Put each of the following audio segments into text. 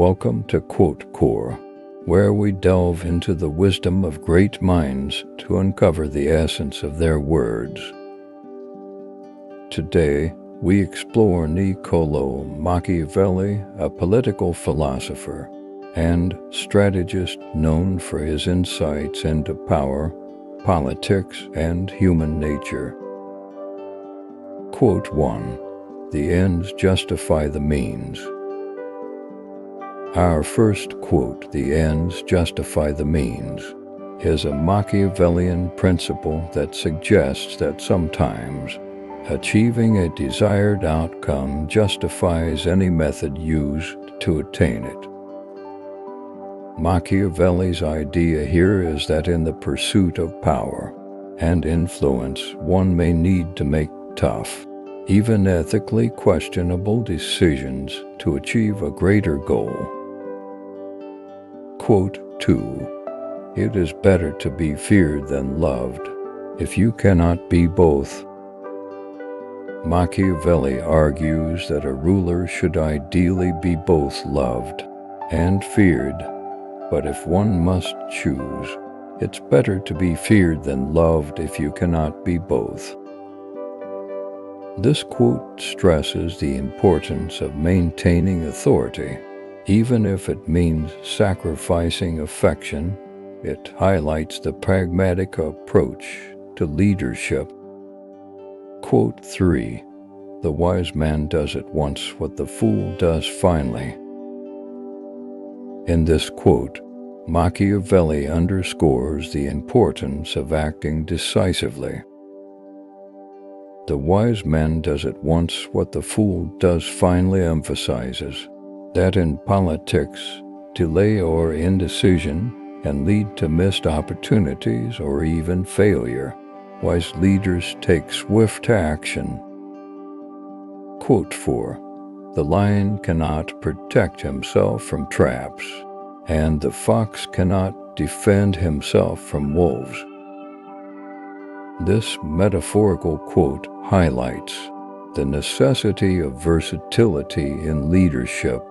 Welcome to Quote Core, where we delve into the wisdom of great minds to uncover the essence of their words. Today, we explore Niccolò Machiavelli, a political philosopher and strategist known for his insights into power, politics, and human nature. Quote 1. The ends justify the means. Our first quote, "The ends justify the means," is a Machiavellian principle that suggests that sometimes achieving a desired outcome justifies any method used to attain it. Machiavelli's idea here is that in the pursuit of power and influence, one may need to make tough, even ethically questionable decisions to achieve a greater goal. Quote 2. It is better to be feared than loved, if you cannot be both. Machiavelli argues that a ruler should ideally be both loved and feared, but if one must choose, it's better to be feared than loved if you cannot be both. This quote stresses the importance of maintaining authority, even if it means sacrificing affection. It highlights the pragmatic approach to leadership. Quote 3. The wise man does at once what the fool does finally. In this quote, Machiavelli underscores the importance of acting decisively. The wise man does at once what the fool does finally emphasizes that in politics, delay or indecision can lead to missed opportunities or even failure. Wise leaders take swift action. Quote 4. The lion cannot protect himself from traps, and the fox cannot defend himself from wolves. This metaphorical quote highlights the necessity of versatility in leadership.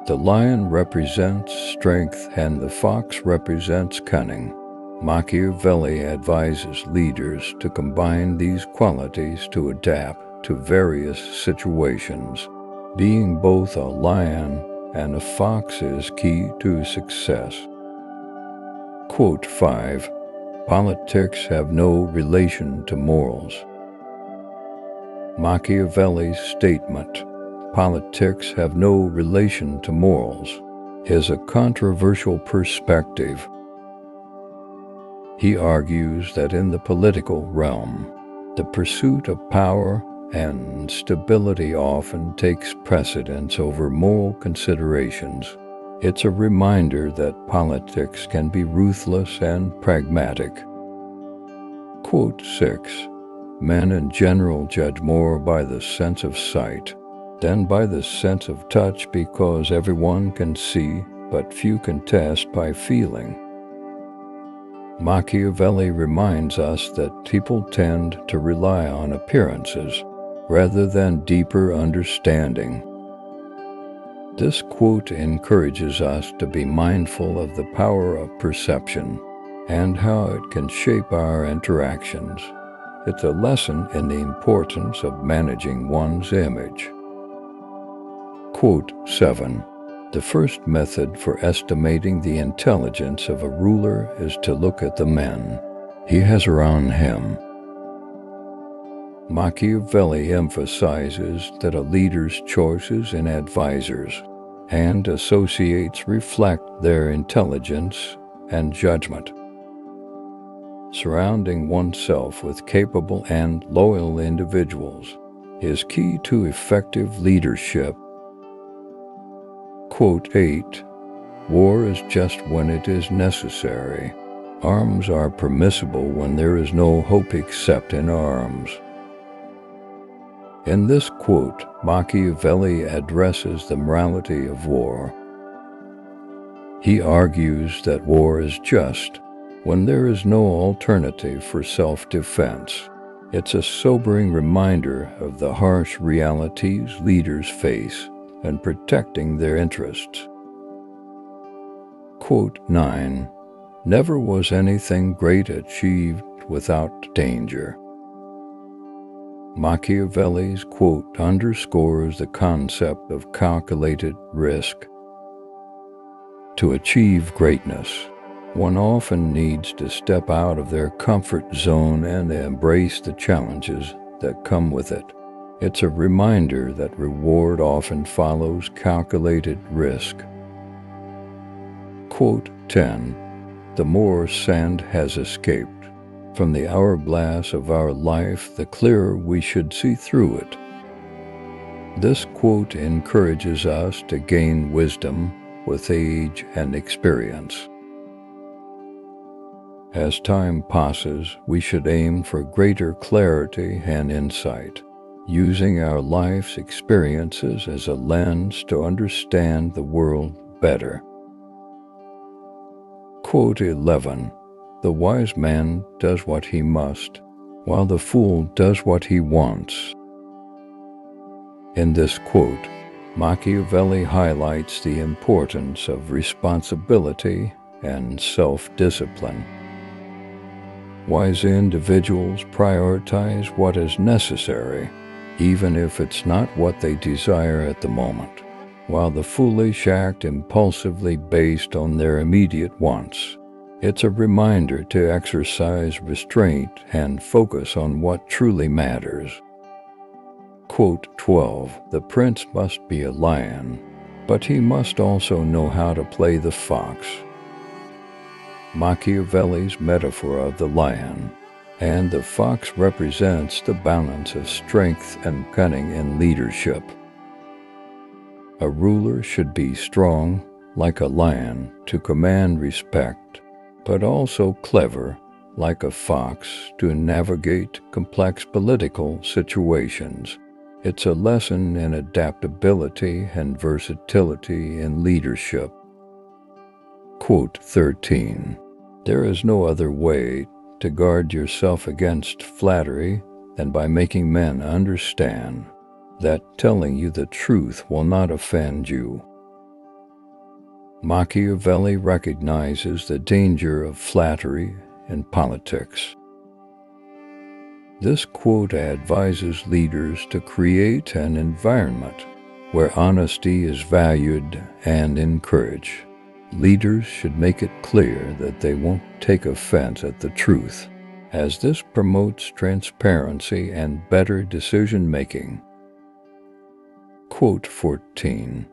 The lion represents strength and the fox represents cunning. Machiavelli advises leaders to combine these qualities to adapt to various situations. Being both a lion and a fox is key to success. Quote 5. Politics have no relation to morals. Machiavelli's statement, "Politics have no relation to morals," is a controversial perspective. He argues that in the political realm, the pursuit of power and stability often takes precedence over moral considerations. It's a reminder that politics can be ruthless and pragmatic. Quote 6. Men in general judge more by the sense of sight than by the sense of touch, because everyone can see, but few can test by feeling. Machiavelli reminds us that people tend to rely on appearances rather than deeper understanding. This quote encourages us to be mindful of the power of perception and how it can shape our interactions. It's a lesson in the importance of managing one's image. Quote 7. The first method for estimating the intelligence of a ruler is to look at the men he has around him. Machiavelli emphasizes that a leader's choices in advisors and associates reflect their intelligence and judgment. Surrounding oneself with capable and loyal individuals is key to effective leadership. Quote 8. War is just when it is necessary. Arms are permissible when there is no hope except in arms. In this quote, Machiavelli addresses the morality of war. He argues that war is just when there is no alternative for self-defense. It's a sobering reminder of the harsh realities leaders face and protecting their interests. Quote 9. Never was anything great achieved without danger. Machiavelli's quote underscores the concept of calculated risk. To achieve greatness, one often needs to step out of their comfort zone and embrace the challenges that come with it. It's a reminder that reward often follows calculated risk. Quote 10. The more sand has escaped from the hourglass of our life, the clearer we should see through it. This quote encourages us to gain wisdom with age and experience. As time passes, we should aim for greater clarity and insight, using our life's experiences as a lens to understand the world better. Quote 11. The wise man does what he must, while the fool does what he wants. In this quote, Machiavelli highlights the importance of responsibility and self-discipline. Wise individuals prioritize what is necessary, even if it's not what they desire at the moment, while the foolish act impulsively based on their immediate wants. It's a reminder to exercise restraint and focus on what truly matters. Quote 12. The prince must be a lion, but he must also know how to play the fox. Machiavelli's metaphor of the lion and the fox represents the balance of strength and cunning in leadership. A ruler should be strong, like a lion, to command respect, but also clever, like a fox, to navigate complex political situations. It's a lesson in adaptability and versatility in leadership. Quote 13. There is no other way to guard yourself against flattery than by making men understand that telling you the truth will not offend you. Machiavelli recognizes the danger of flattery in politics. This quote advises leaders to create an environment where honesty is valued and encouraged. Leaders should make it clear that they won't take offense at the truth, as this promotes transparency and better decision-making. Quote 14.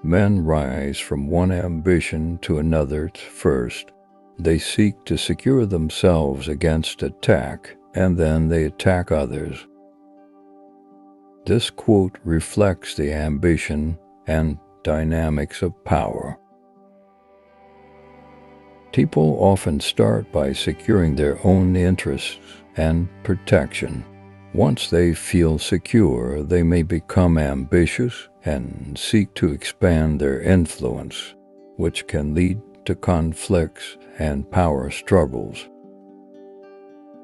Men rise from one ambition to another first. They seek to secure themselves against attack, and then they attack others. This quote reflects the ambition and dynamics of power. People often start by securing their own interests and protection. Once they feel secure, they may become ambitious and seek to expand their influence, which can lead to conflicts and power struggles.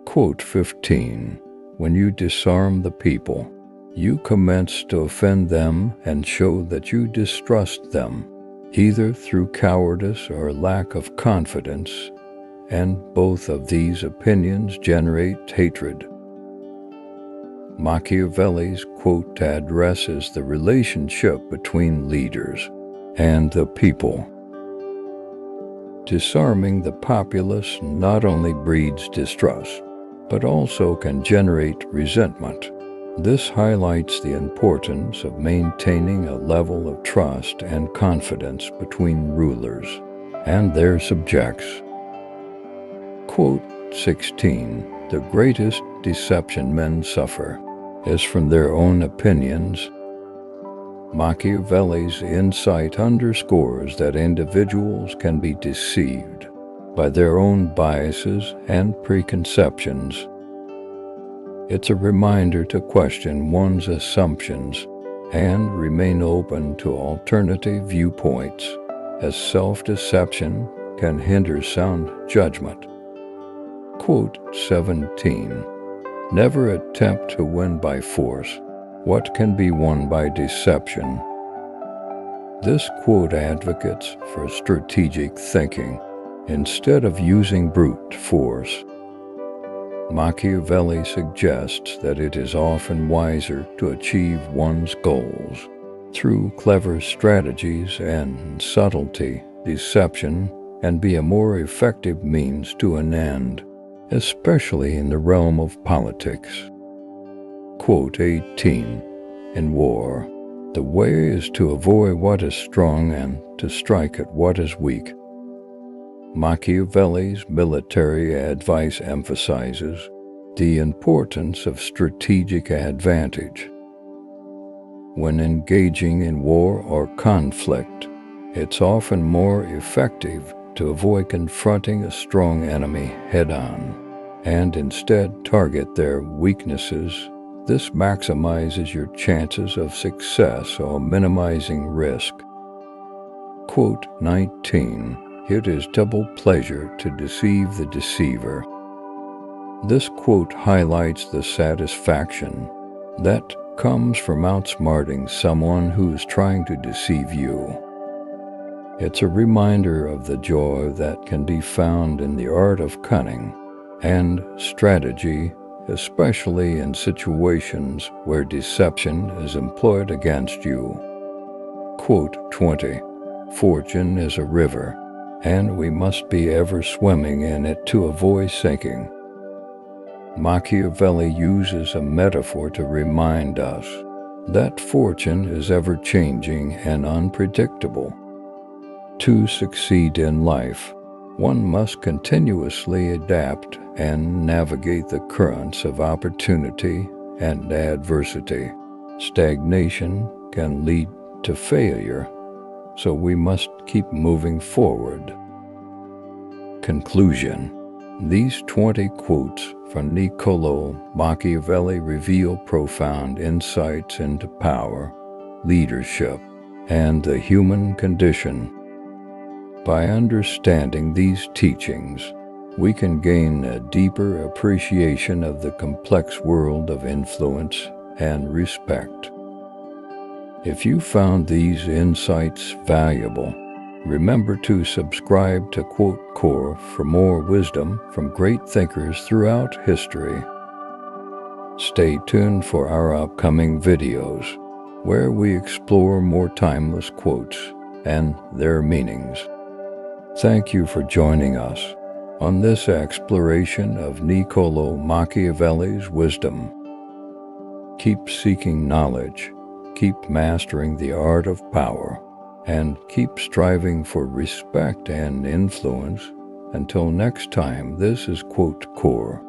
Quote 15. When you disarm the people, you commence to offend them and show that you distrust them, either through cowardice or lack of confidence, and both of these opinions generate hatred. Machiavelli's quote addresses the relationship between leaders and the people. Disarming the populace not only breeds distrust, but also can generate resentment. This highlights the importance of maintaining a level of trust and confidence between rulers and their subjects. Quote 16. The greatest deception men suffer is from their own opinions. Machiavelli's insight underscores that individuals can be deceived by their own biases and preconceptions. It's a reminder to question one's assumptions and remain open to alternative viewpoints, as self-deception can hinder sound judgment. Quote 17. Never attempt to win by force what can be won by deception. This quote advocates for strategic thinking instead of using brute force. Machiavelli suggests that it is often wiser to achieve one's goals through clever strategies and subtlety, deception, and be a more effective means to an end, especially in the realm of politics. Quote 18. In war, the way is to avoid what is strong and to strike at what is weak. Machiavelli's military advice emphasizes the importance of strategic advantage. When engaging in war or conflict, it's often more effective to avoid confronting a strong enemy head-on and instead target their weaknesses. This maximizes your chances of success while minimizing risk. Quote 19. It is double pleasure to deceive the deceiver. This quote highlights the satisfaction that comes from outsmarting someone who is trying to deceive you. It's a reminder of the joy that can be found in the art of cunning and strategy, especially in situations where deception is employed against you. Quote 20. Fortune is a river, and we must be ever swimming in it to avoid sinking. Machiavelli uses a metaphor to remind us that fortune is ever-changing and unpredictable. To succeed in life, one must continuously adapt and navigate the currents of opportunity and adversity. Stagnation can lead to failure, so we must keep moving forward. Conclusion. These 20 quotes from Niccolò Machiavelli reveal profound insights into power, leadership, and the human condition. By understanding these teachings, we can gain a deeper appreciation of the complex world of influence and respect. If you found these insights valuable, remember to subscribe to Quote Core for more wisdom from great thinkers throughout history. Stay tuned for our upcoming videos, where we explore more timeless quotes and their meanings. Thank you for joining us on this exploration of Niccolò Machiavelli's wisdom. Keep seeking knowledge, keep mastering the art of power, and keep striving for respect and influence. Until next time, this is Quote Core.